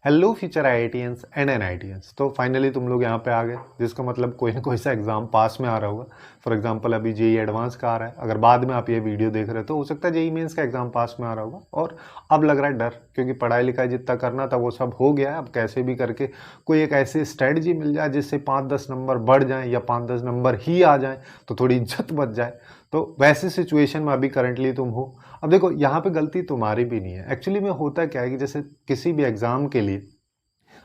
Hello future IITians and NITians. तो finally तुम लोग यहाँ पे आ गए, जिसका मतलब कोई ना कोई सा एग्जाम पास में आ रहा होगा। फॉर एग्जांपल अभी जेई एडवांस का आ रहा है, अगर बाद में आप ये वीडियो देख रहे हो तो हो सकता है जेई मेंस का एग्जाम पास में आ रहा होगा। और अब लग रहा है डर, क्योंकि पढ़ाई लिखाई जितना करना था वो सब हो गया है। अब कैसे भी करके कोई एक ऐसी स्ट्रेटजी मिल जाए जिससे 5-10 नंबर बढ़ जाएँ या 5-10 नंबर ही आ जाएँ तो थोड़ी इज्जत बच जाए। तो वैसी सिचुएशन में अभी करंटली तुम हो। अब देखो, यहाँ पे गलती तुम्हारी भी नहीं है। एक्चुअली में होता क्या है कि जैसे किसी भी एग्जाम के लिए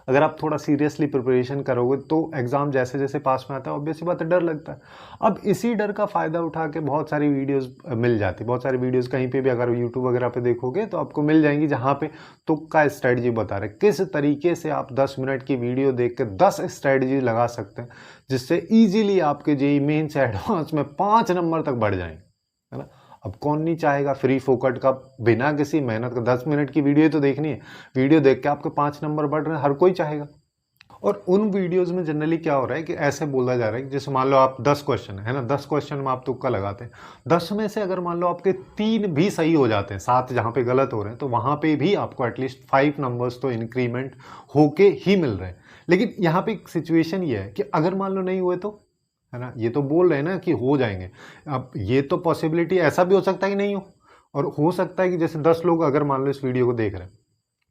अगर आप थोड़ा सीरियसली प्रिपरेशन करोगे तो एग्जाम जैसे जैसे पास में आता है, ऑब्वियसली बात है, डर लगता है। अब इसी डर का फायदा उठा के बहुत सारी वीडियोस मिल जाती है। बहुत सारी वीडियोस कहीं पे भी अगर यूट्यूब वगैरह पे देखोगे तो आपको मिल जाएंगी, जहां पे तुक्का स्ट्रेटजी बता रहे किस तरीके से आप 10 मिनट की वीडियो देख के 10 स्ट्रेटजी लगा सकते हैं, जिससे इजीली आपके जेईई मेंस एडवांस में 5 नंबर तक बढ़ जाएंगे, है ना। अब कौन नहीं चाहेगा फ्री फोकट का, बिना किसी मेहनत का 10 मिनट की वीडियो तो देखनी है। वीडियो देख के आपके 5 नंबर बढ़ रहे हैं, हर कोई चाहेगा। और उन वीडियोस में जनरली क्या हो रहा है कि ऐसे बोला जा रहा है कि जैसे मान लो आप 10 क्वेश्चन है ना, 10 क्वेश्चन में आप तुक्का लगाते हैं, 10 में से अगर मान लो आपके 3 भी सही हो जाते हैं, 7 जहां पे गलत हो रहे हैं, तो वहां पे भी आपको एटलीस्ट 5 नंबर्स तो इंक्रीमेंट होके ही मिल रहे हैं। लेकिन यहाँ पे एक सिचुएशन ये है कि अगर मान लो नहीं हुए तो, है ना, ये तो बोल रहे हैं ना कि हो जाएंगे। अब ये तो पॉसिबिलिटी ऐसा भी हो सकता है कि नहीं हो, और हो सकता है कि जैसे 10 लोग अगर मान लो इस वीडियो को देख रहे हैं,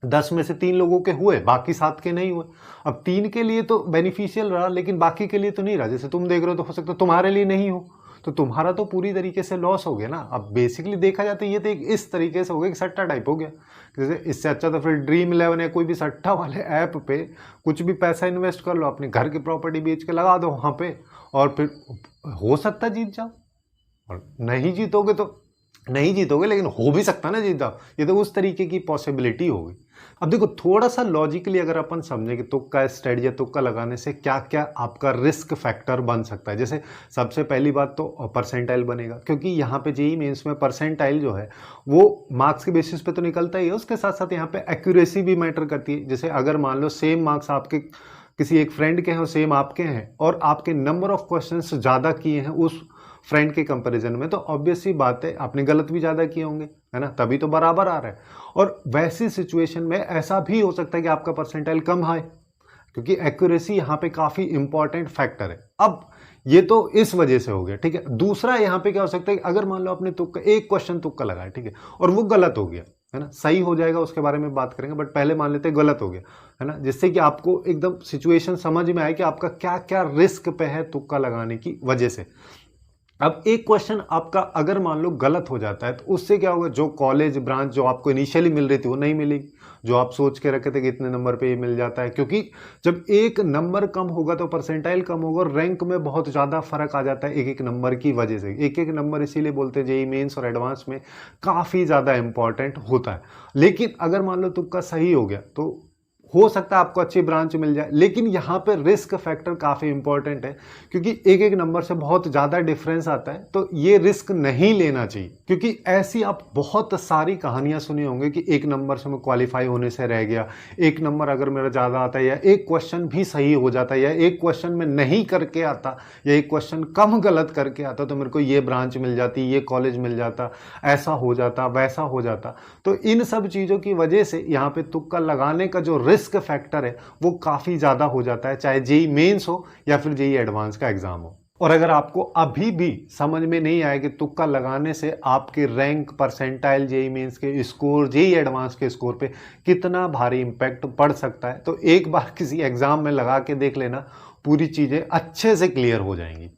10 में से 3 लोगों के हुए, बाकी 7 के नहीं हुए। अब 3 के लिए तो बेनिफिशियल रहा, लेकिन बाकी के लिए तो नहीं रहा। जैसे तुम देख रहे हो तो हो सकता है तुम्हारे लिए नहीं हो, तो तुम्हारा तो पूरी तरीके से लॉस हो गया ना। अब बेसिकली देखा जाए तो ये तो एक इस तरीके से हो गया कि सट्टा टाइप हो गया। जैसे इससे अच्छा तो फिर ड्रीम 11 या कोई भी सट्टा वाले ऐप पे कुछ भी पैसा इन्वेस्ट कर लो, अपने घर की प्रॉपर्टी बेच के लगा दो वहाँ पे, और फिर हो सकता है जीत जाओ। और नहीं जीतोगे तो नहीं जीतोगे, लेकिन हो भी सकता ना जीत जाओ। ये तो उस तरीके की पॉसिबिलिटी होगी। अब देखो, थोड़ा सा लॉजिकली अगर अपन समझे कि तुक्का स्ट्रेटजी या तुक्का लगाने से क्या क्या आपका रिस्क फैक्टर बन सकता है। जैसे सबसे पहली बात तो परसेंटाइल बनेगा, क्योंकि यहाँ पे जेईई मेंस में परसेंटाइल जो है वो मार्क्स के बेसिस पे तो निकलता ही है, उसके साथ साथ यहाँ पे एक्यूरेसी भी मैटर करती है। जैसे अगर मान लो सेम मार्क्स आपके किसी एक फ्रेंड के हैं और सेम आपके हैं, और आपके नंबर ऑफ क्वेश्चंस ज़्यादा किए हैं उस फ्रेंड के कंपैरिजन में, तो ऑब्वियस सी बात है आपने गलत भी ज़्यादा किए होंगे, है ना, तभी तो बराबर आ रहा है। और वैसी सिचुएशन में ऐसा भी हो सकता है कि आपका परसेंटाइल कम आए, क्योंकि एक्यूरेसी यहाँ पे काफ़ी इंपॉर्टेंट फैक्टर है। अब ये तो इस वजह से हो गया, ठीक है। दूसरा यहाँ पे क्या हो सकता है कि अगर मान लो आपने तुक्का एक क्वेश्चन तुक्का लगाया, ठीक है, और वो गलत हो गया, है ना, सही हो जाएगा उसके बारे में बात करेंगे, बट पहले मान लेते हैं गलत हो गया, है ना, जिससे कि आपको एकदम सिचुएशन समझ में आए कि आपका क्या क्या रिस्क पे है तुक्का लगाने की वजह से। अब एक क्वेश्चन आपका अगर मान लो गलत हो जाता है, तो उससे क्या होगा, जो कॉलेज ब्रांच जो आपको इनिशियली मिल रही थी वो नहीं मिलेगी, जो आप सोच के रखे थे कि इतने नंबर पे ये मिल जाता है। क्योंकि जब एक नंबर कम होगा तो परसेंटाइल कम होगा, और रैंक में बहुत ज़्यादा फर्क आ जाता है एक एक नंबर की वजह से। एक एक नंबर इसीलिए बोलते हैं जेईई मेंस और एडवांस में काफ़ी ज़्यादा इंपॉर्टेंट होता है। लेकिन अगर मान लो तुक्का सही हो गया तो हो सकता है आपको अच्छी ब्रांच मिल जाए, लेकिन यहाँ पे रिस्क फैक्टर काफ़ी इंपॉर्टेंट है, क्योंकि एक एक नंबर से बहुत ज़्यादा डिफरेंस आता है। तो ये रिस्क नहीं लेना चाहिए, क्योंकि ऐसी आप बहुत सारी कहानियां सुनी होंगी कि एक नंबर से मैं क्वालिफाई होने से रह गया, एक नंबर अगर मेरा ज़्यादा आता है, या एक क्वेश्चन भी सही हो जाता है, या एक क्वेश्चन में नहीं करके आता, या एक क्वेश्चन कम गलत करके आता, तो मेरे को ये ब्रांच मिल जाती, ये कॉलेज मिल जाता, ऐसा हो जाता, वैसा हो जाता। तो इन सब चीज़ों की वजह से यहाँ पे तुक्का लगाने का जो रिस्क फैक्टर है वो काफी ज्यादा हो जाता है, चाहे जेईई मेंस हो या फिर जेईई एडवांस का एग्जाम हो। और अगर आपको अभी भी समझ में नहीं आया कि तुक्का लगाने से आपके रैंक, परसेंटाइल, जेईई मेंस के स्कोर, जेईई एडवांस के स्कोर पे कितना भारी इंपैक्ट पड़ सकता है, तो एक बार किसी एग्जाम में लगा के देख लेना, पूरी चीजें अच्छे से क्लियर हो जाएंगी।